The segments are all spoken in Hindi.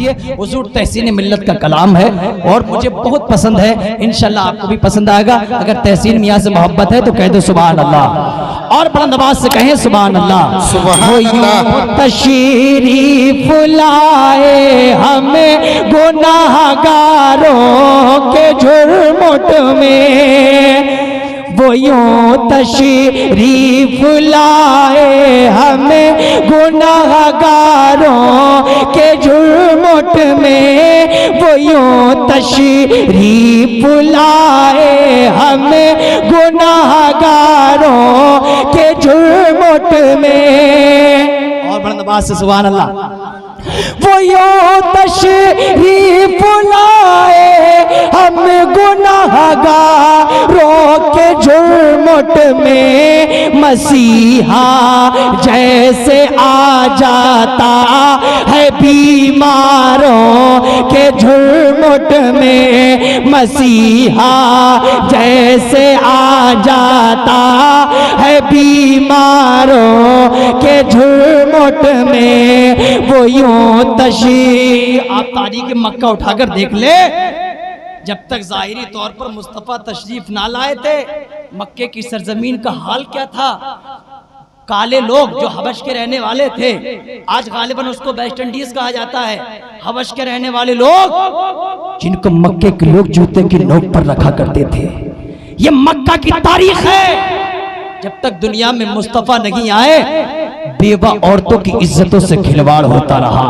कीजिए। हुजूर तहसीन मिल्लत का कलाम है और मुझे बहुत पसंद है, इंशाल्लाह आपको भी पसंद आएगा। अगर तहसीन मियां से मोहब्बत है तो कह दो सुभान अल्लाह, और बुलंद आवाज से कहें सुभान अल्लाह। तशरीफ लाए हमें गुनाहगारों के झुरमुट में, वो यूं तशरीफ लाए हमें गुनाहगारों के झुरमुट में, वो यूं तशरीफ लाए हमें गुनाहगारों के झुरमुट में। और बुलंद आवाज से सुभान अल्लाह। वो यूं तशरीफ लाए हम गुनाहगारों के झुरमुट में, मसीहा जैसे आ जाता है बीमारों के झुरमुट में, मसीहा जैसे आ जाता है बीमारों के झुरमुट में, वो यूं आप तारीख मक्का उठाकर देख ले, जब तक जाहिरी तौर पर मुस्तफा तशरीफ ना लाए थे, मक्के की सरजमीन का हाल क्या था। काले लोग जो हबश के रहने वाले थे, आज गालिबन उसको वेस्ट इंडीज कहा जाता है, हबश के रहने वाले लोग जिनको मक्के के लोग जूते की नोक पर रखा करते थे। ये मक्का की तारीख है। जब तक दुनिया में मुस्तफा नहीं आए, बेवा औरतों की इज्जतों से खिलवाड़ होता रहा।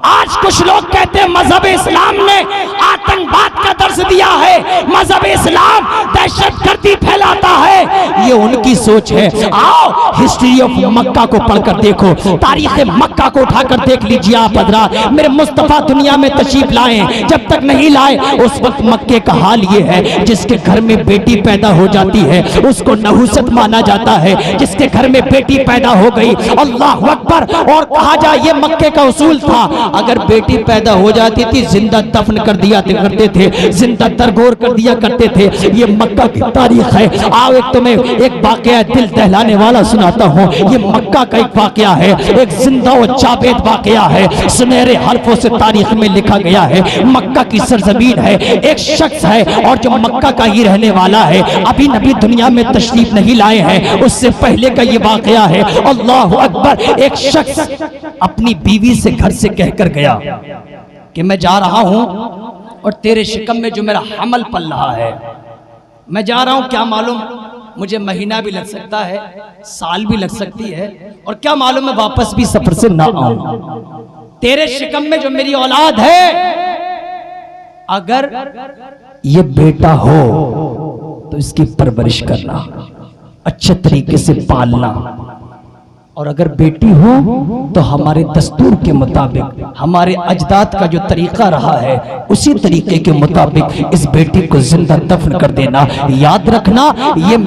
आज कुछ लोग कहते हैं मजहब इस्लाम ने आतंकवाद का दर्ज दिया है, मजहब इस्लाम दहशतगर्दी फैलाता है। ये उनकी सोच है। आओ हिस्ट्री ऑफ मक्का को पढ़कर देखो, तारीख मक्का को उठाकर देख लीजिए आप हज़रात। मेरे मुस्तफा दुनिया में तशरीफ लाए, जब तक नहीं लाए उस वक्त मक्के का हाल ये है, जिसके घर में बेटी पैदा हो जाती है उसको नहुसत माना जाता है। जिसके घर में बेटी पैदा हो गई, अल्लाह अकबर, और कहा जाए ये मक्के का उसूल था, अगर बेटी पैदा हो जाती थी जिंदा दफन कर दिया करते थे, जिंदा दरगोर कर दिया करते थे। ये मक्का की तारीख है। आओ एक तुम्हें एक वाकया दिल दहलाने वाला सुनाता हूँ। ये मक्का का एक वाकया है, एक जिंदा और जावेद वाकया है, सुनहरे हरफों से तारीख में लिखा गया है। मक्का की सरजमीन है, एक शख्स है और जो मक्का का ही रहने वाला है, अभी नबी दुनिया में तशरीफ नहीं लाए हैं, उससे पहले का ये वाकया है। अल्लाह अकबर। एक शख्स अपनी बीवी से घर से कहकर गया कि मैं जा रहा हूं और तेरे शिकम में जो मेरा हमल पल रहा है, मैं जा रहा हूं, क्या मालूम मुझे महीना भी लग सकता है, साल भी लग सकती है, और क्या मालूम मैं वापस भी सफर से ना आऊं। तेरे शिकम में जो मेरी औलाद है, अगर ये बेटा हो तो इसकी परवरिश करना, अच्छे तरीके से पालना, और अगर बेटी हो तो हमारे दस्तूर के मुताबिक, हमारे अजदाद का जो तरीका रहा है उसी तरीके के मुताबिक इस बेटी को जिंदा दफन कर देना। याद रखना ये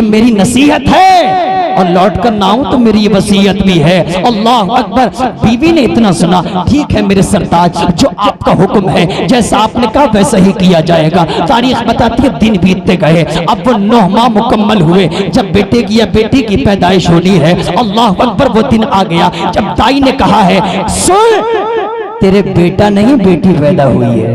मेरी नसीहत है, और लौट कर ना आऊं तो मेरी ये वसीयत भी है। अल्लाह अकबर। बीवी ने इतना सुना, ठीक है मेरे सरताज, जो आपका हुक्म है, जैसा आपने कहा वैसा ही किया जाएगा। तारीख बताती है दिन बीतते गए, अब वो 9 माह मुकम्मल हुए, जब बेटे की या बेटी की पैदाइश होनी है। अल्लाह अकबर। वो दिन आ गया जब दाई ने कहा है, सुन तेरे बेटा नहीं बेटी पैदा हुई है,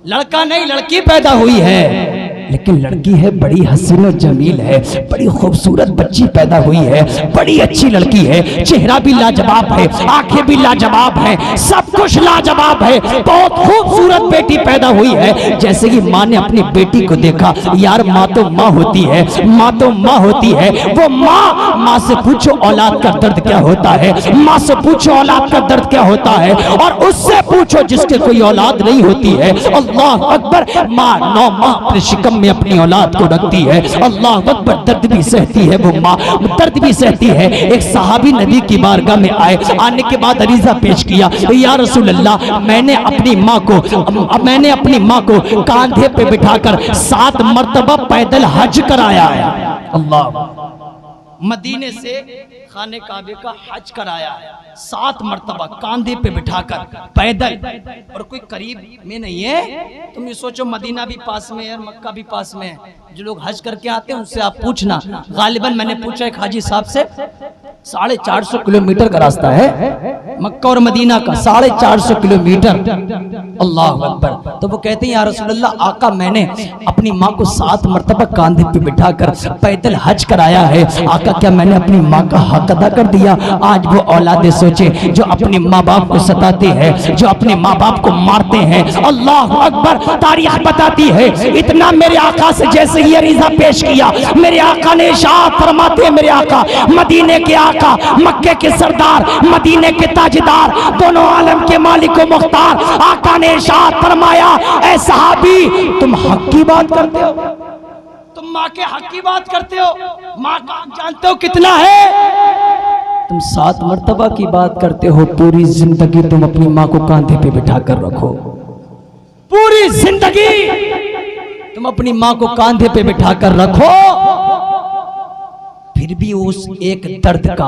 लड़का नहीं लड़की पैदा हुई है, लेकिन लड़की है, बड़ी हसीन और जमील है, बड़ी खूबसूरत बच्ची पैदा हुई है, बड़ी अच्छी लड़की है, चेहरा भी लाजवाब है, आंखें भी लाजवाब है, सब कुछ लाजवाब है, बहुत खूबसूरत बेटी पैदा हुई है। जैसे ही माँ ने अपनी बेटी को देखा, यार माँ तो माँ होती है, माँ तो माँ होती है। वो माँ से पूछो औलाद का दर्द क्या होता है, माँ से पूछो औलाद का दर्द क्या होता है, और उससे पूछो जिसके कोई औलाद नहीं होती है। अल्लाह अकबर। माँ 9 माह अपने शिकम में अपनी औलाद को रखती है। अल्लाह अकबर। दर्द भी सहती है वो माँ, दर्द भी सहती है। एक सहाबी नबी की बारगाह में आए, आने के बाद अरीजा पेश किया, या रसूल अल्लाह, मैंने अपनी माँ को कांधे पे बिठाकर 7 मर्तबा पैदल हज कराया है। अल्लाह। मदीने से खाने काबे का हज कराया है 7 मर्तबा कांधे पे बिठाकर पैदल, और कोई करीब में नहीं है। तुम ये सोचो मदीना भी पास में है, मक्का भी पास में है। जो लोग हज करके आते हैं उनसे आप पूछना, गालिबन मैंने पूछा एक हाजी साहब से, 450 किलोमीटर का रास्ता है मक्का और मदीना का, 450 किलोमीटर। अल्लाह अकबर। तो वो कहते हैं या रसूलल्लाह, आका मैंने अपनी माँ को 7 मरतबा कांधे पे बिठाकर पैदल हज कराया है, आका क्या मैंने अपनी माँ का हक अदा कर दिया? आज वो औलादे सोचे जो अपने माँ बाप को सताते हैं, जो अपने माँ बाप को मारते हैं। अल्लाह अकबर। तारीख बताती है इतना मेरे आका से जैसे ही अरीजा पेश किया, मेरे आका ने इरशाद फरमाते हैं, मेरे आका मदीने के आका, मक्के के सरदार, मदीने के ताजदार, दोनों आलम के मालिक व मुख्तार, आका ने इरशाद फरमाया, ऐ सहाबी तुम हक की बात करते हो, तुम माँ के हक की बात करते हो, माँ का हक जानते हो कितना है? तुम 7 मरतबा की बात करते हो, पूरी जिंदगी तुम अपनी माँ को कांधे पे बिठा कर रखो, पूरी जिंदगी तुम अपनी माँ को कांधे पे बिठा कर रखो, फिर भी उस एक दर्द का,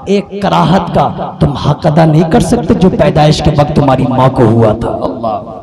एक कराहत का तुम हक अदा नहीं कर सकते जो पैदाइश के वक्त तुम्हारी माँ को हुआ था। अल्लाह।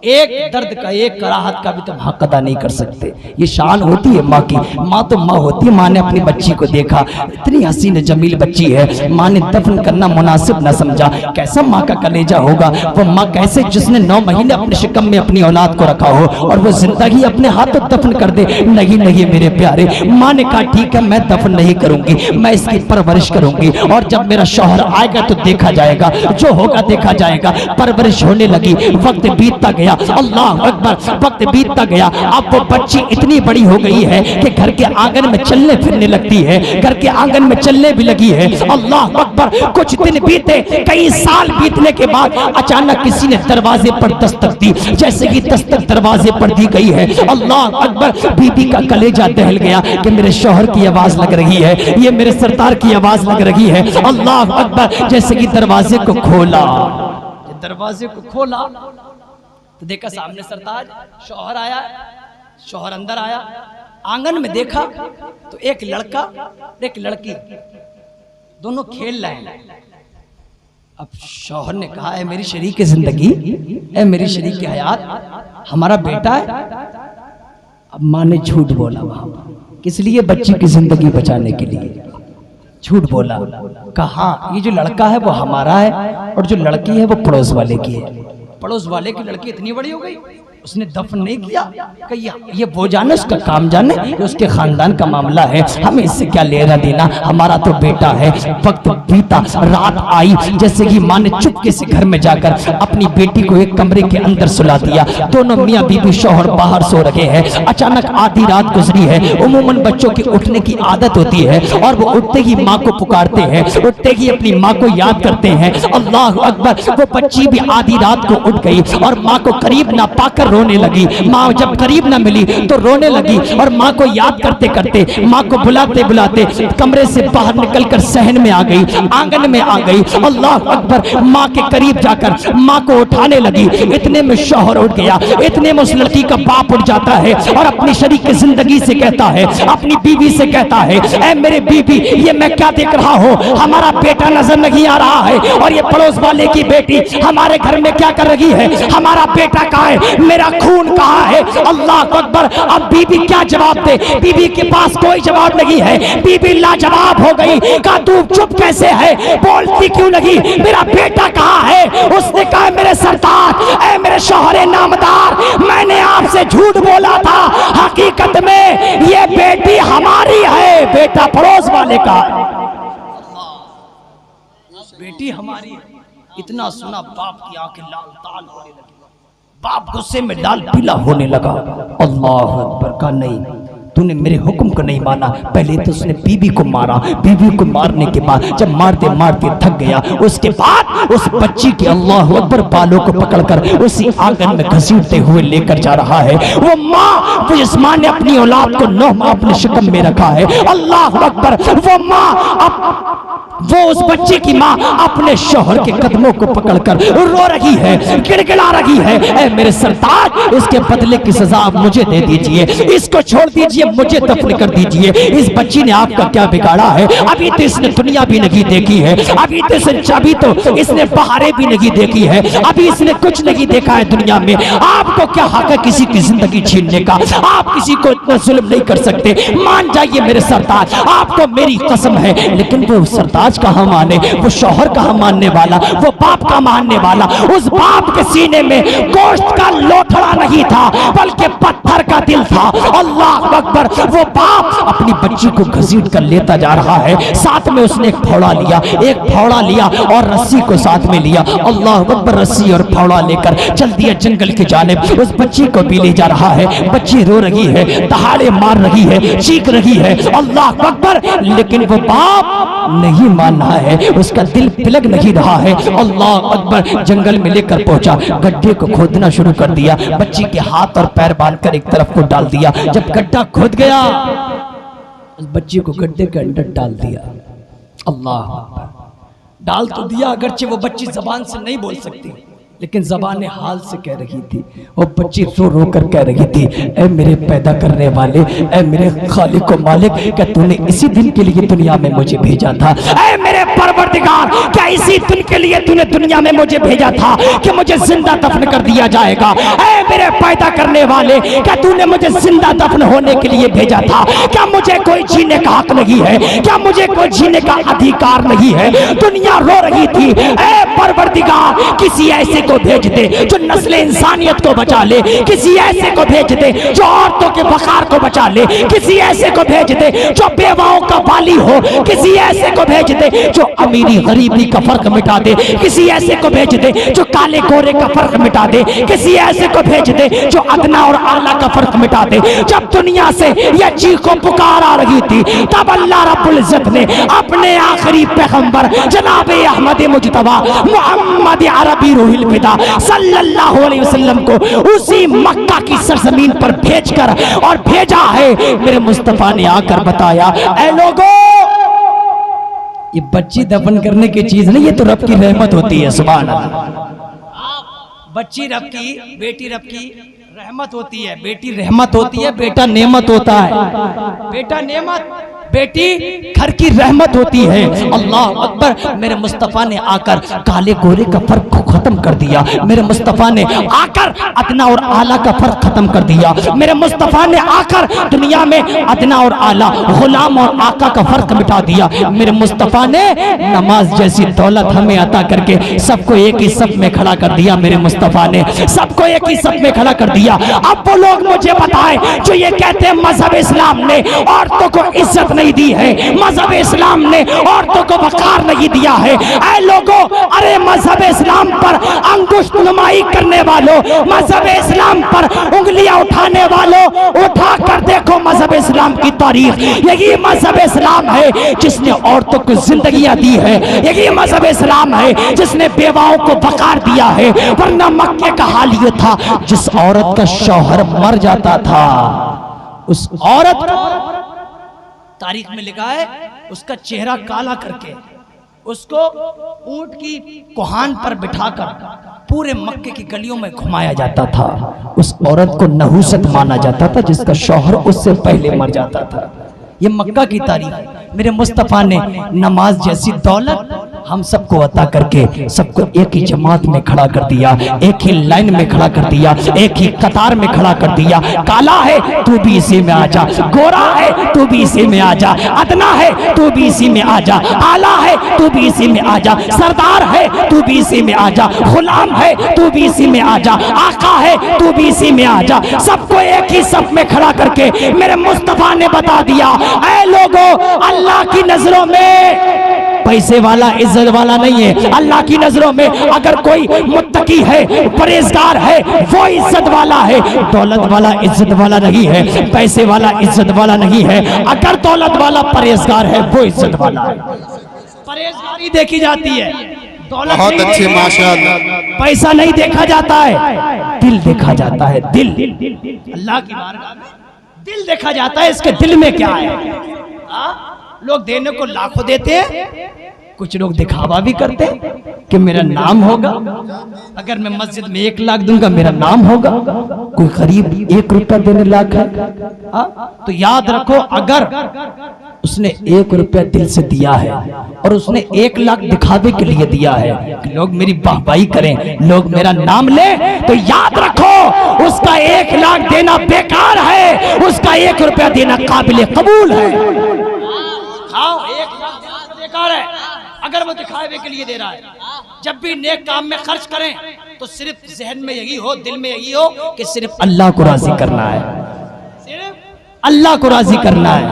एक दर्द का, एक कराहत का भी तुम हक अदा नहीं कर सकते। ये शान होती है माँ की। माँ तो माँ होती है। माँ ने अपनी बच्ची को देखा, इतनी हसीन जमील बच्ची है, माँ ने दफन करना मुनासिब न समझा। कैसा माँ का कलेजा होगा वो माँ, कैसे जिसने 9 महीने अपने शिकम में अपनी औलाद को रखा हो और वो जिंदगी अपने हाथों दफन कर दे। नहीं नहीं मेरे प्यारे, माँ ने कहा ठीक है मैं दफन नहीं करूंगी, मैं इसकी परवरिश करूंगी और जब मेरा शौहर आएगा तो देखा जाएगा, जो होगा देखा जाएगा। परवरिश होने लगी, वक्त बीतता गया। अल्लाह अकबर। वक्त बीतता गया। अब वो बच्ची इतनी बड़ी हो गई है कि घर के आंगन में चलने फिरने लगती है, घर के आंगन में चलने भी लगी है। अल्लाह अकबर। कुछ दिन बीते, कई साल बीतने के बाद अचानक किसी ने दरवाजे पर दस्तक दी। जैसे ही दस्तक दरवाजे पर दी गई है, अल्लाह अकबर, बीबी का कलेजा दहल गया कि मेरे शौहर की आवाज लग रही है, ये मेरे सरदार की आवाज लग रही है। अल्लाह अकबर। जैसे कि दरवाजे को खोला, दरवाजे को खोला तो देखा सामने सरताज, शौहर आया, शौहर अंदर आया। आंगन में देखा तो एक लड़का एक लड़की दोनों खेल रहे हैं। अब शौहर ने कहा है मेरी शरीक जिंदगी, है मेरी शरीक हयात, हमारा बेटा है। अब माँ ने झूठ बोला वहां, किस लिए? बच्ची की जिंदगी बचाने के लिए झूठ बोला। कहा ये जो लड़का है वो हमारा है और जो लड़की है वो पड़ोस वाले की है। पड़ोस वाले की लड़की इतनी बड़ी हो गई, उसने दफन नहीं किया। ये वो जाने, उसका काम जाने, उसके खानदान का मामला है, हमें इससे क्या लेना देना, हमारा तो बेटा है। वक्त बीता, रात आई। जैसे कि माँ ने चुपके से घर में जाकर अपनी बेटी को एक कमरे के अंदर सुला दिया। दोनों मियाँ बीबी शौहर बाहर सो रहे हैं। अचानक आधी रात गुजरी है। उमूमन बच्चों की उठने की आदत होती है और वो उठते ही माँ को पुकारते हैं, उठते ही अपनी माँ को याद करते हैं। अल्लाह अकबर। वो बच्ची भी आधी रात को उठ गई और माँ को करीब ना पाकर रोने लगी। माँ जब करीब ना मिली तो रोने लगी और माँ को याद करते करते, माँ को बुलाते बुलाते कमरे से बाहर निकलकर सहन में आ गई, आंगन में आ गई। अल्लाह अकबर। माँ के करीब जाकर माँ को उठाने लगी। इतने में शौहर उठ गया, इतने में उस लड़की का बाप उठ जाता है और अपनी शरीक जिंदगी से कहता है, अपनी बीवी से कहता है, ऐ मेरे बीबी, ये मैं क्या देख रहा हूँ? हमारा बेटा नजर नहीं आ रहा है और ये पड़ोस वाले की बेटी हमारे घर में क्या कर रही है? हमारा बेटा कहाँ है? मेरा खून कहाँ है? अल्लाह अकबर। अब बीबी क्या जवाब दे? बीबी के पास कोई जवाब नहीं है। बीबी लाजवाब हो गई। कहा तू चुप कैसे है? बोलती क्यों नहीं? मेरा बेटा कहाँ है? उसने कहा मेरे सरदार, ऐ मेरे शौहरे नामदार, मैंने आपसे झूठ बोला था, हकीकत में ये बेटी हमारी है, बेटा पड़ोस वाले का। बेटी हमारी है। इतना सुना बाप की आंखें लाल ताल होने लगी। बाप गुस्से में लाल पीला होने लगा। अल्लाह अकबर। का नहीं, तूने मेरे हुक्म को नहीं माना। पहले तो उसने बीबी को मारा, बीबी को मारने के बाद जब मारते मारते थक गया, उसके बाद उस बच्ची के अल्लाह अकबर बालों को पकड़कर उसी आंगन में घसीटते हुए लेकर जा रहा है। वो माँ, वो इस माँ ने अपनी औलाद को 9 माह अपने शिकम में रखा है। अल्लाह अकबर। वो माँ, वो उस बच्चे की माँ अपने शौहर के कदमों को पकड़कर रो रही है, गिड़गिड़ा रही है, ऐ मेरे सरताज, इसके बदले की सजा आप मुझे दे दीजिए, इसको छोड़ दीजिए, मुझे दफन कर दीजिए। इस बच्ची ने आपका क्या बिगाड़ा है? अभी तो इसने दुनिया भी नहीं देखी है, अभी तो इसने बहारें भी नहीं देखी है, अभी इसने कुछ नहीं देखा है दुनिया में। आपको क्या हक है किसी की जिंदगी छीनने का? आप किसी को इतना जुल्म नहीं कर सकते। मान जाइए मेरे सरताज, आपको मेरी कसम है। लेकिन वो सरताज कहाँ माने, वो शौहर कहाँ मानने वाला, वो बाप का मानने वाला? उस बाप के सीने में गोश्त का लोथड़ा नहीं था बल्कि पत्थर का दिल था। अल्लाह अकबर। वो बाप अपनी बच्ची को घसीट कर लेता जा रहा है, साथ में उसने एक फावड़ा लिया और रस्सी को साथ में लिया। अल्लाह अकबर। रस्सी और फावड़ा लेकर चल दिया जंगल की जानिब। उस बच्ची को भी ले जा रहा है। बच्ची रो रही है, दहाड़े मार रही है, चीख रही है, अल्लाह अकबर। लेकिन वो बाप नहीं मान रहा है, उसका दिल पिलक नहीं रहा है। अल्लाह अकबर। जंगल में लेकर पहुंचा, गड्ढे को खोदना शुरू कर दिया, बच्ची के हाथ और पैर बांधकर एक तरफ को डाल दिया। जब गड्ढा खोद गया, उस बच्ची को गड्ढे के अंदर डाल दिया। अल्लाह डाल तो दिया, अगरचे वो बच्ची जबान से नहीं बोल सकती, लेकिन जबान हाल से कह रही थी। वो बच्ची रो रो कर कह रही थी, ऐ मेरे पैदा करने वाले, ऐ मेरे खालिक व मालिक, क्या तूने इसी दिन के लिए दुनिया में मुझे भेजा था? ऐ मेरे परवरदिगार, क्या इसी दिन के लिए तूने दुनिया में मुझे भेजा था कि मुझे जिंदा दफन कर दिया जाएगा? ऐ मेरे पैदा करने वाले, क्या तूने मुझे जिंदा दफन होने के लिए भेजा था? क्या मुझे कोई जीने का हक नहीं है? क्या मुझे कोई जीने का अधिकार नहीं है? दुनिया रो रही थी। ऐ परवरदिगार, किसी ऐसे को भेज दे जो नस्ल इंसानियत को बचा ले, किसी ऐसे को भेज दे जो औरतों के वकार को बचा ले, किसी ऐसे को भेज दे जो बेवाओं का वाली हो, किसी ऐसे को भेज दे जो अमीरी गरीबी का फर्क मिटा दे, किसी ऐसे को भेज दे जो काले गोरे का फर्क मिटा दे, किसी ऐसे को भेज दे जो अदना और आला का फर्क मिटा दे। जब दुनिया से यह चीखों पुकार आ रही थी, तब अल्लाह रब्बुल इज्जत ने अपने आखिरी पैगंबर जनाब अहमद मुज्तबा मोहम्मद अरबी रूहुल फिदा सल्लल्लाहु अलैहि वसल्लम को उसी मक्का की सरजमीन पर भेजकर और भेजा है। मेरे मुस्तफा ने आकर बताया, ऐ लोगों, ये बच्ची दफन करने की चीज नहीं, ये तो रब की रहमत होती है। सुभान अल्लाह। बच्ची रब की, बेटी रब की रहमत होती है, बेटी रहमत होती है, बेटा नेमत होता है। बेटा नेमत, बेटी घर की रहमत होती है। अल्लाह अकबर। मेरे मुस्तफा ने आकर काले गोरे का फर्क को खत्म कर दिया। मेरे मुस्तफा ने आकर अदना और आला का फर्क खत्म कर दिया। मेरे मुस्तफा ने आकर दुनिया में अदना और आला, गुलाम और आका का फर्क मिटा दिया। मेरे मुस्तफा ने नमाज जैसी दौलत हमें अता करके सबको एक ही सफ में खड़ा कर दिया। मेरे मुस्तफा ने सबको एक ही सफ में खड़ा कर दिया। अब वो लोग मुझे बताएं जो ये कहते हैं मजहब इस्लाम ने औरतों को इज्जत नहीं दी है, मजहब इस्लाम ने औरतों को वकार नहीं दिया है। ऐ लोगों, अरे मजहब इस्लाम पर अंगुष्ठ नुमाई करने वालों, मजहब इस्लाम पर उंगलियां उठाने वालों, उठा कर देखो मजहब इस्लाम की तारीख। यही मजहब इस्लाम है जिसने औरतों को जिंदगियां दी है, यही मजहब इस्लाम है जिसने बेवाओं को वकार दिया है। वरना मक्के का हाल ये था, जिस औरत का शौहर मर जाता था, उस औरत तारीख में लिखा है उसका चेहरा काला करके उसको ऊंट की कोहान पर बिठाकर पूरे मक्के की गलियों में घुमाया जाता था। उस औरत को नहुसत माना जाता था जिसका शौहर उससे पहले मर जाता था। ये मक्का की तारीख। मेरे मुस्तफा ने नमाज जैसी दौलत हम सबको अता करके सबको एक ही जमात में खड़ा कर दिया, एक ही लाइन में खड़ा कर दिया, एक ही कतार में खड़ा कर दिया। काला है तू भी इसी में आ जा, गोरा है तू भी इसी में आ जा, अदना है तू भी इसी में आ जा, आला है तू भी इसी में आ जा, सरदार है तू भी इसी में आ जा, गुलाम है तू भी इसी में आ जा, आका है तू भी इसी में आ जा। सबको एक ही सफ में खड़ा करके मेरे मुस्तफा ने बता दिया, ऐ लोगों, अल्लाह की नजरों में पैसे वाला इज्जत वाला नहीं है। अल्लाह की नजरों में अगर कोई मुत्तकी है, परहेजगार है, वो इज्जत वाला है। दौलत वाला इज्जत वाला नहीं है, पैसे वाला इज्जत वाला नहीं है। अगर दौलत वाला परहेजगार है, वो इज्जत वाला है। परहेजगारी देखी जाती है, दौलत बहुत अच्छे, माशाअल्लाह। पैसा नहीं देखा जाता है, दिल देखा जाता है। दिल अल्लाह की बारगाह में दिल देखा जाता है, इसके दिल में क्या है। लोग देने को लाखों देते हैं, कुछ लोग दिखावा भी करते हैं। कि मेरा नाम होगा? अगर मैं मस्जिद में 1 लाख दूंगा मेरा नाम होगा? कोई गरीब 1 रुपया देने लायक है? तो याद रखो, अगर उसने 1 रुपया दिल से दिया है और उसने 1 लाख दिखावे के लिए दिया है कि लोग मेरी वाहवाही करें, लोग मेरा नाम ले, तो याद रखो उसका 1 लाख देना बेकार है, उसका 1 रुपया देना काबिल कबूल है। हाँ, 1 लाख देना बेकार है अगर वो दिखावे के लिए दे रहा है। जब भी नेक काम में खर्च करें तो सिर्फ जहन में यही हो, दिल में यही हो कि सिर्फ अल्लाह को राजी करना है, सिर्फ अल्लाह को राजी करना है,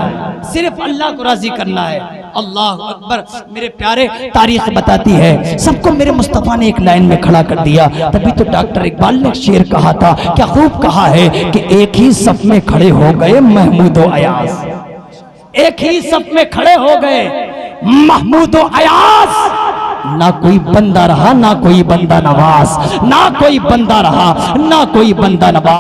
सिर्फ अल्लाह को राजी करना है। अल्लाह अकबर। मेरे प्यारे, तारीख बताती है सबको मेरे मुस्तफ़ा ने एक लाइन में खड़ा कर दिया। तभी तो डॉक्टर इकबाल ने शेर कहा था, क्या खूब कहा है कि एक ही सफ में खड़े हो गए महमूद व अयास, एक ही सफ में खड़े हो गए महमूद व अयास। ना कोई बंदा रहा ना कोई बंदा नवाज, ना कोई बंदा रहा ना कोई बंदा नवाज।